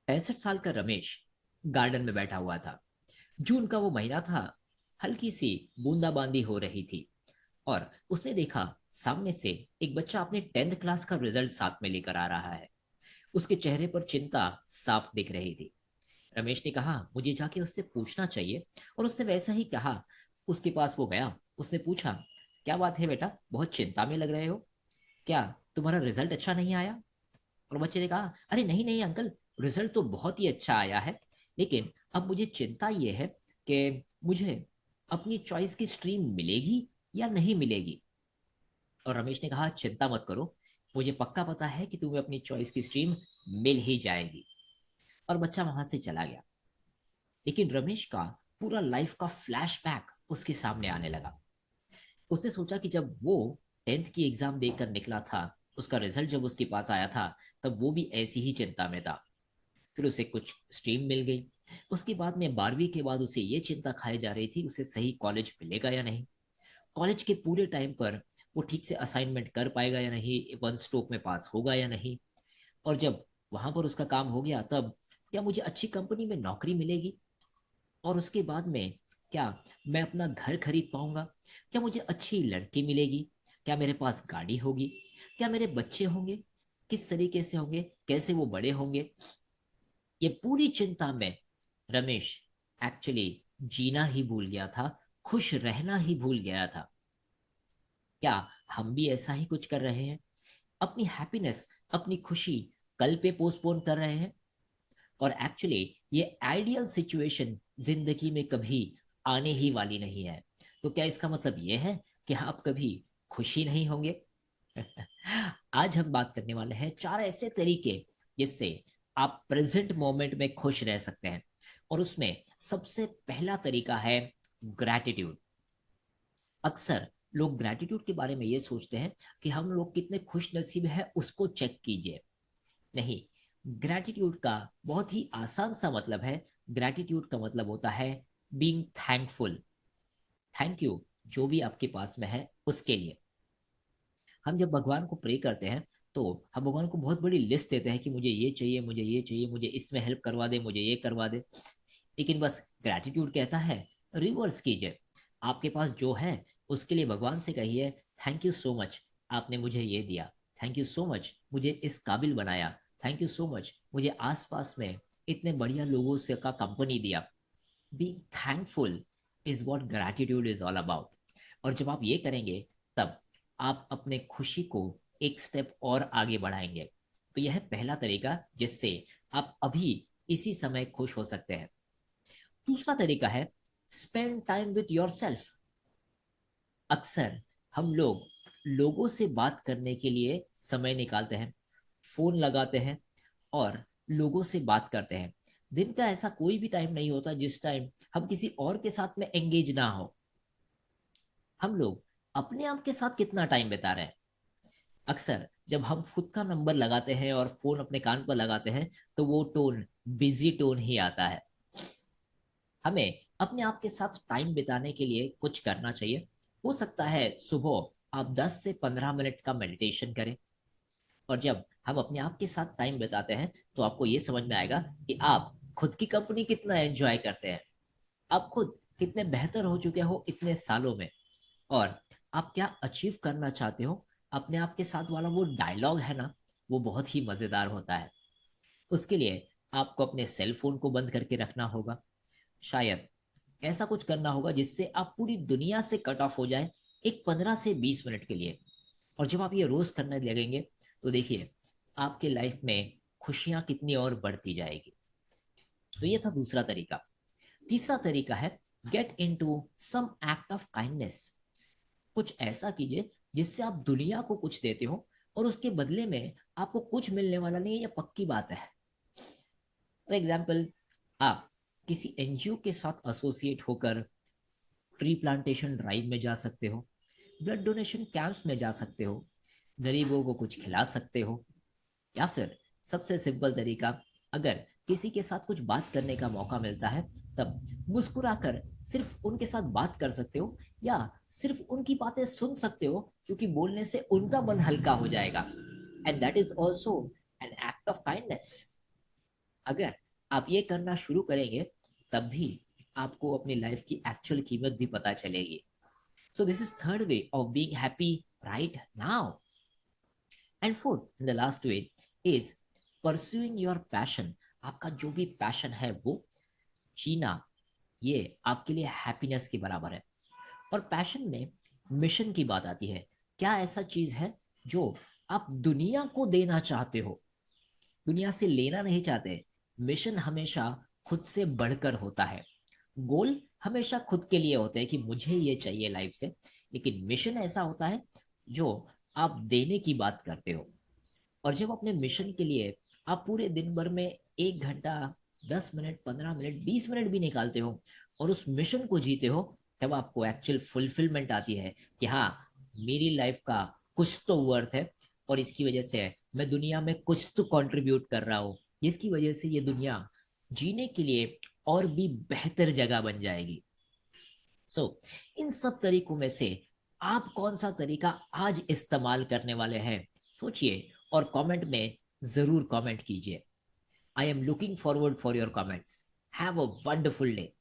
65 साल का रमेश गार्डन में बैठा हुआ था। जून का वो महीना था। हल्की सी बूंदाबांदी हो रही थी और उसने देखा सामने से एक बच्चा अपने 10th क्लास का रिजल्ट साथ में लेकर आ रहा है। उसके चेहरे पर चिंता साफ दिख रही थी। रमेश ने कहा मुझे जाके उससे पूछना चाहिए, और उसने वैसा ही कहा। उसके पास वो गया। उसने पूछा, क्या बात है बेटा, बहुत चिंता में लग रहे हो? क्या तुम्हारा रिजल्ट अच्छा नहीं आया? और बच्चे ने कहा, अरे नहीं नहीं अंकल, रिजल्ट तो बहुत ही अच्छा आया है, लेकिन अब मुझे चिंता ये है कि मुझे अपनी चॉइस की स्ट्रीम मिलेगी या नहीं मिलेगी। और रमेश ने कहा, चिंता मत करो, मुझे पक्का पता है कि तुम्हें अपनी चॉइस की स्ट्रीम मिल ही जाएगी। और बच्चा वहां से चला गया। लेकिन रमेश का पूरा लाइफ का फ्लैशबैक उसके सामने आने लगा। उसने सोचा कि जब वो 10th की एग्जाम देकर निकला था, उसका रिजल्ट जब उसके पास आया था, तब वो भी ऐसी ही चिंता में था। फिर उसे कुछ स्ट्रीम मिल गई। उसके बाद में 12वीं के बाद उसे ये चिंता खाई जा रही थी उसे सही कॉलेज मिलेगा या नहीं। कॉलेज के पूरे टाइम पर वो ठीक से असाइनमेंट कर पाएगा या नहीं, 1 स्ट्रोक में पास होगा या नहीं। और जब वहां पर उसका काम हो गया, तब क्या मुझे अच्छी कंपनी में नौकरी मिलेगी? और उसके बाद में क्या मैं अपना घर खरीद पाऊंगा? क्या मुझे अच्छी लड़की मिलेगी? क्या मेरे पास गाड़ी होगी? क्या मेरे बच्चे होंगे? किस तरीके से होंगे? कैसे वो बड़े होंगे? ये पूरी चिंता में रमेश एक्चुअली जीना ही भूल गया था, खुश रहना ही भूल गया था। क्या हम भी ऐसा ही कुछ कर रहे हैं? अपनी हैप्पीनेस, अपनी खुशी कल पे पोस्टपोन कर रहे हैं। और एक्चुअली ये आइडियल सिचुएशन जिंदगी में कभी आने ही वाली नहीं है। तो क्या इसका मतलब ये है कि आप कभी खुशी नहीं होंगे? आज हम बात करने वाले हैं 4 ऐसे तरीके जिससे आप प्रेजेंट मोमेंट में खुश रह सकते हैं। और उसमें सबसे पहला तरीका है ग्रैटिट्यूड। अक्सर लोग ग्रैटिट्यूड के बारे में ये सोचते हैं कि हम लोग कितने खुश नसीब है, उसको चेक कीजिए। नहीं, ग्रैटिट्यूड का बहुत ही आसान सा मतलब है। ग्रैटिट्यूड का मतलब होता है बीइंग थैंकफुल। थैंक यू जो भी आपके पास में है उसके लिए। हम जब भगवान को प्रे करते हैं, तो हम भगवान को बहुत बड़ी लिस्ट देते हैं कि मुझे ये चाहिए, मुझे ये चाहिए, मुझे इसमें हेल्प करवा दे, मुझे ये करवा दे। लेकिन बस ग्रैटिट्यूड कहता है रिवर्स कीजिए। आपके पास जो है उसके लिए भगवान से कहिए, थैंक यू सो मच, आपने मुझे ये दिया। थैंक यू सो मच, मुझे इस काबिल बनाया। थैंक यू सो मच, मुझे आसपास में इतने बढ़िया लोगों से का कंपनी दिया। Be thankful is what gratitude is all about. और जब आप ये करेंगे, तब आप अपने खुशी को एक स्टेप और आगे बढ़ाएंगे। तो यह है पहला तरीका जिससे आप अभी इसी समय खुश हो सकते हैं। दूसरा तरीका है spend time with your self. अक्सर हम लोग लोगों से बात करने के लिए समय निकालते हैं, फोन लगाते हैं और लोगों से बात करते हैं। दिन का ऐसा कोई भी टाइम नहीं होता जिस टाइम हम किसी और के साथ में एंगेज ना हो। हम लोग अपने आप के साथ कितना टाइम बिता रहे हैं? अक्सर जब हम खुद का नंबर लगाते हैं और फोन अपने कान पर लगाते हैं, तो वो टोन बिजी टोन ही आता है। हमें अपने आप के साथ टाइम बिताने के लिए कुछ करना चाहिए। हो सकता है सुबह आप 10 से 15 मिनट का मेडिटेशन करें। और जब हम अपने आप के साथ टाइम बिताते हैं, तो आपको ये समझ में आएगा कि आप खुद की कंपनी कितना एंजॉय करते हैं। आप खुद कितने बेहतर हो चुके हो इतने सालों में। और आप क्या अचीव करना चाहते हो, अपने आप के साथ वाला वो डायलॉग है ना, वो बहुत ही मजेदार होता है। उसके लिए आपको अपने सेल फोन को बंद करके रखना होगा। शायद ऐसा कुछ करना होगा जिससे आप पूरी दुनिया से कट ऑफ हो जाए, एक 15 से 20 मिनट के लिए। और जब आप ये रोज करने लगेंगे, तो देखिए आपके लाइफ में खुशियां कितनी और बढ़ती जाएगी। तो ये था दूसरा तरीका। तीसरा तरीका है get into some act of kindness. कुछ ऐसा कीजिए जिससे आप दुनिया को कुछ देते हो, और उसके बदले में आपको कुछ मिलने वाला नहीं है, ये पक्की बात है। फॉर एग्जाम्पल, आप किसी एनजीओ के साथ एसोसिएट होकर ट्री प्लांटेशन ड्राइव में जा सकते हो, ब्लड डोनेशन कैंप्स में जा सकते हो, गरीबों को कुछ खिला सकते हो। या फिर सबसे सिंपल तरीका, अगर किसी के साथ कुछ बात करने का मौका मिलता है, तब मुस्कुराकर सिर्फ उनके साथ बात कर सकते हो, या सिर्फ उनकी बातें सुन सकते हो, क्योंकि बोलने से उनका मन हल्का हो जाएगा। And that is also an act of kindness. अगर आप ये करना शुरू करेंगे तब भी आपको अपनी लाइफ की एक्चुअल कीमत भी पता चलेगी. So this is third way of being happy right now. And fourth the last way is pursuing your passion. आपका जो भी पैशन है वो जीना, ये आपके लिए हैप्पीनेस के बराबर है. और पैशन में मिशन की बात आती है. क्या ऐसा चीज है जो आप दुनिया को देना चाहते हो, दुनिया से लेना नहीं चाहते. मिशन हमेशा खुद से बढ़कर होता है. गोल हमेशा खुद के लिए होते हैं कि मुझे ये चाहिए लाइफ से, लेकिन मिशन ऐसा होता है जो आप देने की बात करते हो. और जब अपने मिशन के लिए आप पूरे दिन भर में 1 घंटा, 10 मिनट, 15 मिनट, 20 मिनट भी निकालते हो और उस मिशन को जीते हो, तब आपको एक्चुअल फुलफिलमेंट आती है कि हाँ, मेरी लाइफ का कुछ तो वर्थ है और इसकी वजह से मैं दुनिया में कुछ तो कंट्रीब्यूट कर रहा हूँ, जिसकी वजह से ये दुनिया जीने के लिए और भी बेहतर जगह बन जाएगी. इन सब तरीकों में से आप कौन सा तरीका आज इस्तेमाल करने वाले हैं, सोचिए और कमेंट में जरूर कमेंट कीजिए. I am looking forward for your comments. Have a wonderful day.